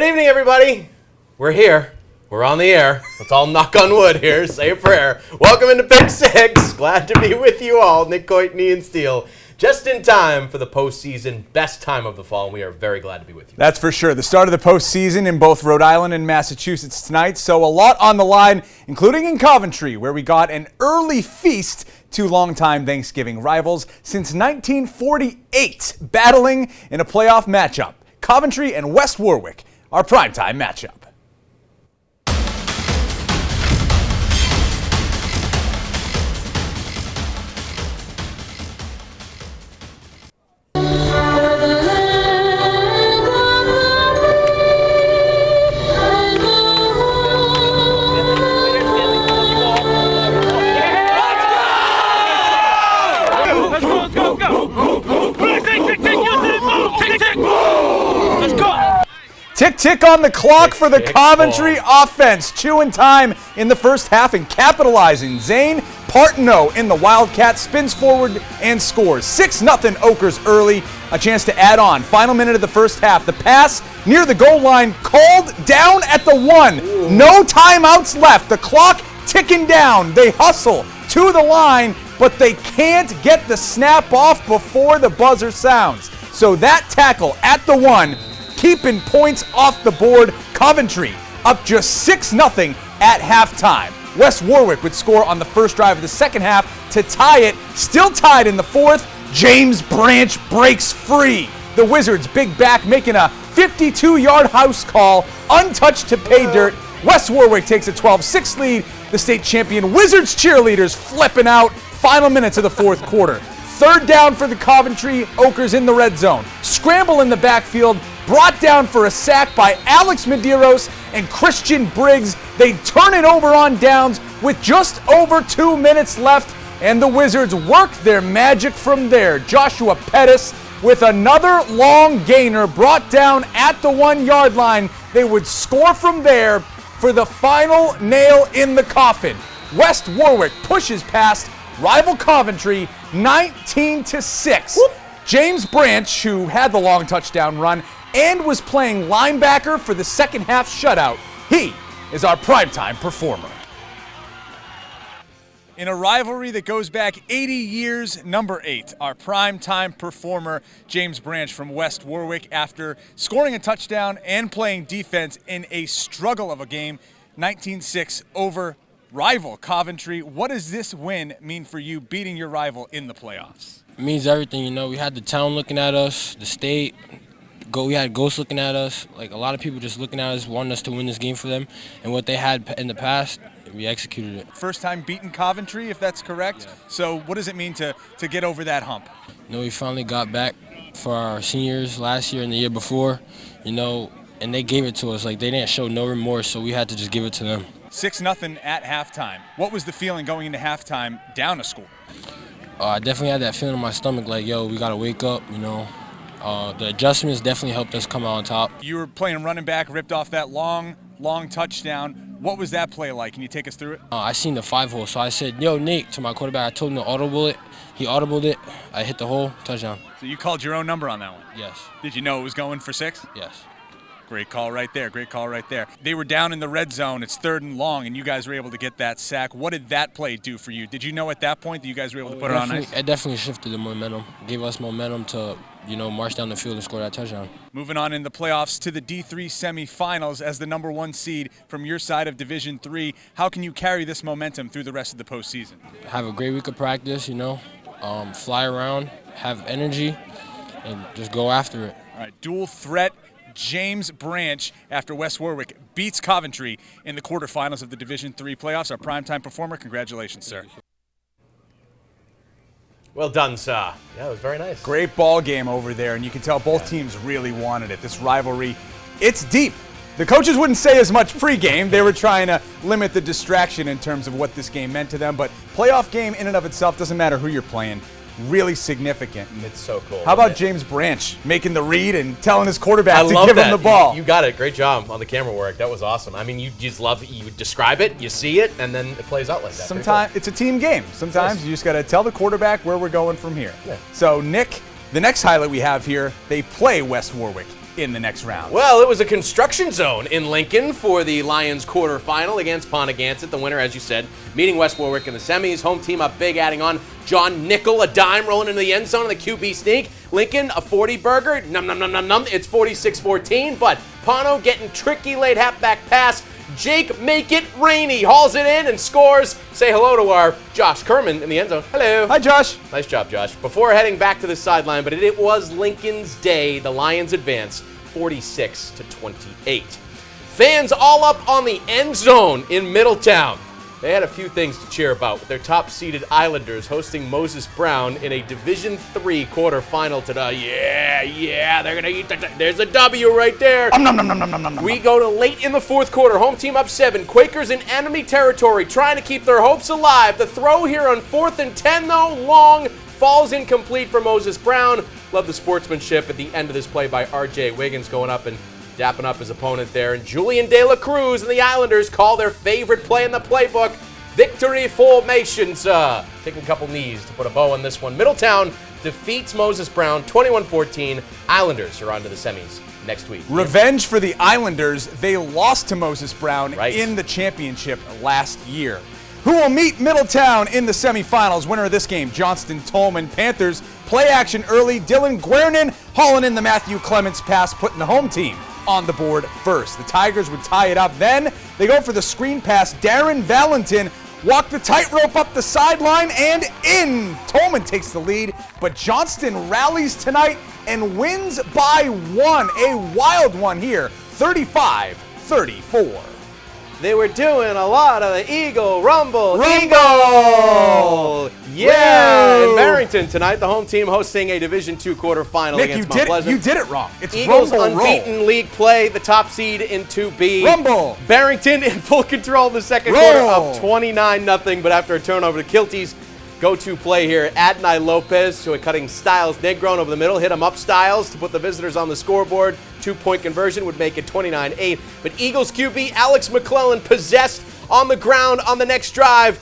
evening, everybody. We're here. We're on the air. Let's all knock on wood here. Say a prayer. Welcome into Pick Six. Glad to be with you all. Nick Coit, Ian Steele. Just in time for the postseason, best time of the fall, and we are very glad to be with you. That's for sure. The start of the postseason in both Rhode Island and Massachusetts tonight, so a lot on the line, including in Coventry, where we got an early feast to longtime Thanksgiving rivals since 1948, battling in a playoff matchup. Coventry and West Warwick, our primetime matchup. Tick on the clock for the Coventry offense. Chewing time in the first half and capitalizing. Zane Partenow in the Wildcat spins forward and scores. 6-0 Oakers early. A chance to add on. Final minute of the first half. The pass near the goal line called down at the 1. Ooh. No timeouts left. The clock ticking down. They hustle to the line, but they can't get the snap off before the buzzer sounds. So that tackle at the 1, keeping points off the board. Coventry up just 6-0 at halftime. West Warwick would score on the first drive of the second half to tie it. Still tied in the fourth. James Branch breaks free. The Wizards' big back making a 52-yard house call, untouched to pay dirt. West Warwick takes a 12-6 lead. The state champion Wizards cheerleaders flipping out. Final minutes of the fourth quarter. Third down for the Coventry Oakers in the red zone. Scramble in the backfield. Brought down for a sack by Alex Medeiros and Christian Briggs. They turn it over on downs with just over 2 minutes left, and the Wizards work their magic from there. Joshua Pettis with another long gainer brought down at the 1-yard line. They would score from there for the final nail in the coffin. West Warwick pushes past rival Coventry 19-6. Whoop. James Branch, who had the long touchdown run and was playing linebacker for the second half shutout, he is our primetime performer. In a rivalry that goes back 80 years, number 8, our primetime performer, James Branch from West Warwick, after scoring a touchdown and playing defense in a struggle of a game, 19-6 over rival Coventry. What does this win mean for you, beating your rival in the playoffs? It means everything, you know. We had the town looking at us, the state. We had Ghost looking at us. Like, a lot of people just looking at us, wanting us to win this game for them. And what they had in the past, we executed it. First time beating Coventry, if that's correct. Yeah. So what does it mean to get over that hump? You know, we finally got back for our seniors last year and the year before, you know, and they gave it to us. Like, they didn't show no remorse, so we had to just give it to them. 6-0 at halftime. What was the feeling going into halftime down a score? I definitely had that feeling in my stomach, like, yo, we got to wake up, you know. The adjustments definitely helped us come out on top. You were playing running back, ripped off that long touchdown. What was that play like? Can you take us through it? I seen the 5-hole, so I said, yo, Nate, to my quarterback. I told him to audible it. He audibled it. I hit the hole, touchdown. So you called your own number on that one? Yes. Did you know it was going for 6? Yes. Great call right there. Great call right there. They were down in the red zone. It's 3rd and long, and you guys were able to get that sack. What did that play do for you? Did you know at that point that you guys were able to put it on ice? It definitely shifted the momentum. Gave us momentum to, you know, march down the field and score that touchdown. Moving on in the playoffs to the D3 semifinals as the number 1 seed from your side of Division III. How can you carry this momentum through the rest of the postseason? Have a great week of practice, you know, fly around, have energy, and just go after it. All right, dual threat. James Branch, after West Warwick beats Coventry in the quarterfinals of the Division III playoffs. Our primetime performer. Congratulations, sir. Well done, sir. Yeah, it was very nice. Great ball game over there, and you can tell both teams really wanted it. This rivalry, it's deep. The coaches wouldn't say as much pregame. They were trying to limit the distraction in terms of what this game meant to them, but playoff game in and of itself doesn't matter who you're playing. Really significant. It's so cool. How about James Branch making the read and telling his quarterback to give him the ball? You got it. Great job on the camera work. That was awesome. I mean, you just love it. You describe it, you see it, and then it plays out like that. Sometimes it's a team game. Sometimes you just got to tell the quarterback where we're going from here. Yeah. So, Nick, the next highlight we have here, they play West Warwick in the next round? Well, it was a construction zone in Lincoln for the Lions quarterfinal against Pontigansett. The winner, as you said, meeting West Warwick in the semis. Home team up big, adding on John Nickel, a dime rolling into the end zone on the QB sneak. Lincoln, a 40-burger. Num. It's 46-14, but Pono getting tricky late halfback pass. Jake make it rainy, hauls it in and scores. Say hello to our Josh Kerman in the end zone. Hello. Hi, Josh. Nice job, Josh. Before heading back to the sideline, but it was Lincoln's day. The Lions advance 46-28. Fans all up on the end zone in Middletown. They had a few things to cheer about with their top-seeded Islanders hosting Moses Brown in a Division III quarterfinal today. Yeah, they're going to eat there's a W right there. We go to late in the fourth quarter. Home team up 7. Quakers in enemy territory trying to keep their hopes alive. The throw here on 4th and 10, though, long, falls incomplete for Moses Brown. Love the sportsmanship at the end of this play by R.J. Wiggins going up and dapping up his opponent there. And Julian De La Cruz and the Islanders call their favorite play in the playbook, victory formations. Taking a couple knees to put a bow on this one. Middletown defeats Moses Brown 21-14. Islanders are on to the semis next week. Revenge for the Islanders. They lost to Moses Brown Right. in the championship last year. Who will meet Middletown in the semifinals? Winner of this game, Johnston Tolman. Panthers play action early. Dylan Guernin hauling in the Matthew Clements pass, putting the home team on the board first. The Tigers would tie it up. Then they go for the screen pass. Darren Valentin walked the tightrope up the sideline and in. Tolman takes the lead, but Johnston rallies tonight and wins by 1. A wild one here, 35-34. They were doing a lot of the Eagle Rumble. Rumble! Yeah! Woo! In Barrington tonight, the home team hosting a Division II quarterfinal Nick, against Mount Pleasant. you did it wrong. It's Eagles Rumble unbeaten roll. league play, the top seed in 2B. Rumble. Barrington in full control in the second Roll. quarter, up 29-0, but after a turnover to Kilties, go-to play here. Adonai Lopez to a cutting Styles Negron over the middle, hit him up Styles to put the visitors on the scoreboard. 2-point conversion would make it 29-8. But Eagles QB Alex McClellan possessed on the ground on the next drive.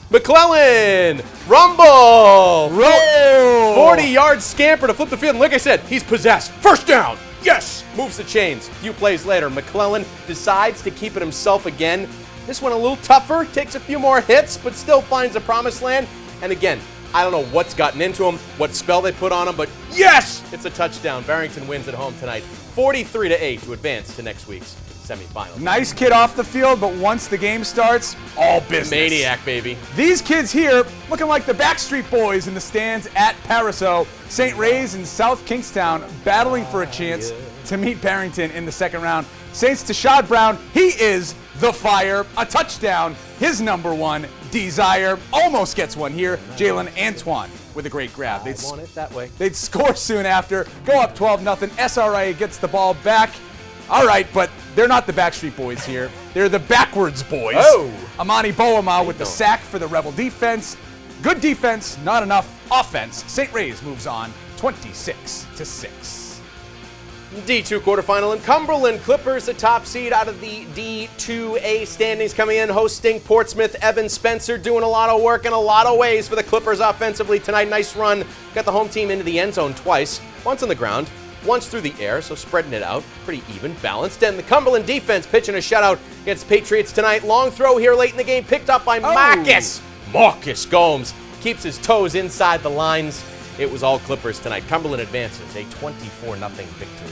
McClellan, rumble, 40-yard scamper to flip the field. And like I said, he's possessed. First down. Yes, moves the chains. A few plays later, McClellan decides to keep it himself again. This one a little tougher, takes a few more hits, but still finds the promised land. And again, I don't know what's gotten into him, what spell they put on him, but yes, it's a touchdown. Barrington wins at home tonight, 43-8 to advance to next week's semifinals. Nice kid off the field, but once the game starts, all business. Maniac, baby. These kids here looking like the Backstreet Boys in the stands at Pariseau. St. Ray's and South Kingstown battling for a chance to meet Barrington in the second round. Saints to Shad Brown, he is the fire. A touchdown, his number one desire. Almost gets one here. Jalen Antoine with a great grab. I want it that way. They'd score soon after, go up 12-0. SRA gets the ball back. All right, but they're not the Backstreet Boys here. They're the backwards boys. Oh. Amani Boama with the sack for the Rebel defense. Good defense, not enough offense. St. Ray's moves on 26-6. D2 quarterfinal in Cumberland. Clippers, the top seed out of the D2A standings, coming in hosting Portsmouth. Evan Spencer doing a lot of work in a lot of ways for the Clippers offensively tonight. Nice run. Got the home team into the end zone twice. Once on the ground, once through the air, so spreading it out. Pretty even, balanced. And the Cumberland defense pitching a shutout against Patriots tonight. Long throw here late in the game, picked up by Marcus. Marcus Gomes keeps his toes inside the lines. It was all Clippers tonight. Cumberland advances a 24-0 victory.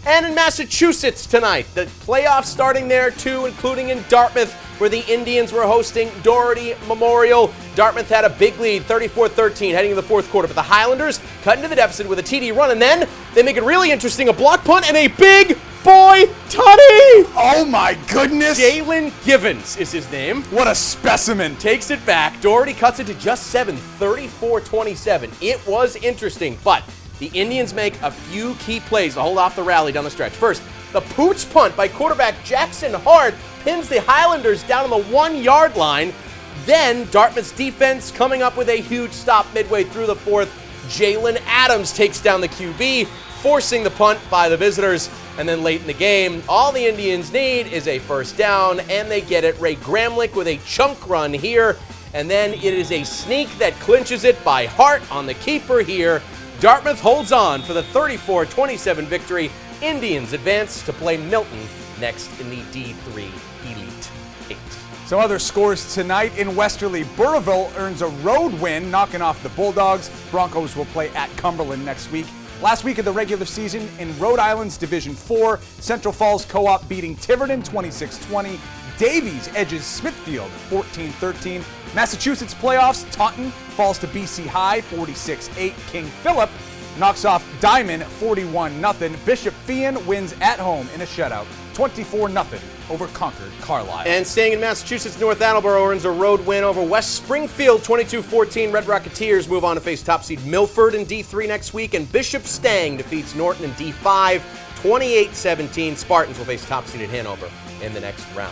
And in Massachusetts tonight, the playoffs starting there too, including in Dartmouth, where the Indians were hosting Doherty Memorial. Dartmouth had a big lead, 34-13, heading into the fourth quarter. But the Highlanders cut into the deficit with a TD run, and then they make it really interesting. A block punt and a big boy tutty! Oh my goodness! Jalen Givens is his name. What a specimen. Takes it back. Doherty cuts it to just 7, 34-27. It was interesting, but the Indians make a few key plays to hold off the rally down the stretch. First, the pooch punt by quarterback Jackson Hart pins the Highlanders down on the 1-yard line. Then Dartmouth's defense coming up with a huge stop midway through the fourth. Jalen Adams takes down the QB, forcing the punt by the visitors. And then late in the game, all the Indians need is a first down, and they get it. Ray Gramlich with a chunk run here. And then it is a sneak that clinches it by Hart on the keeper here. Dartmouth holds on for the 34-27 victory. Indians advance to play Milton next in the D3 Elite 8. Some other scores tonight in Westerly. Burrillville earns a road win, knocking off the Bulldogs. Broncos will play at Cumberland next week. Last week of the regular season in Rhode Island's Division 4, Central Falls Co-op beating Tiverton 26-20. Davies edges Smithfield 14-13. Massachusetts playoffs, Taunton falls to BC High 46-8. King Philip knocks off Diamond 41-0. Bishop Fian wins at home in a shutout 24-0 over Concord Carlisle. And staying in Massachusetts, North Attleboro earns a road win over West Springfield 22-14. Red Rocketeers move on to face top seed Milford in D3 next week, and Bishop Stang defeats Norton in D5 28-17. Spartans will face top seeded Hanover in the next round.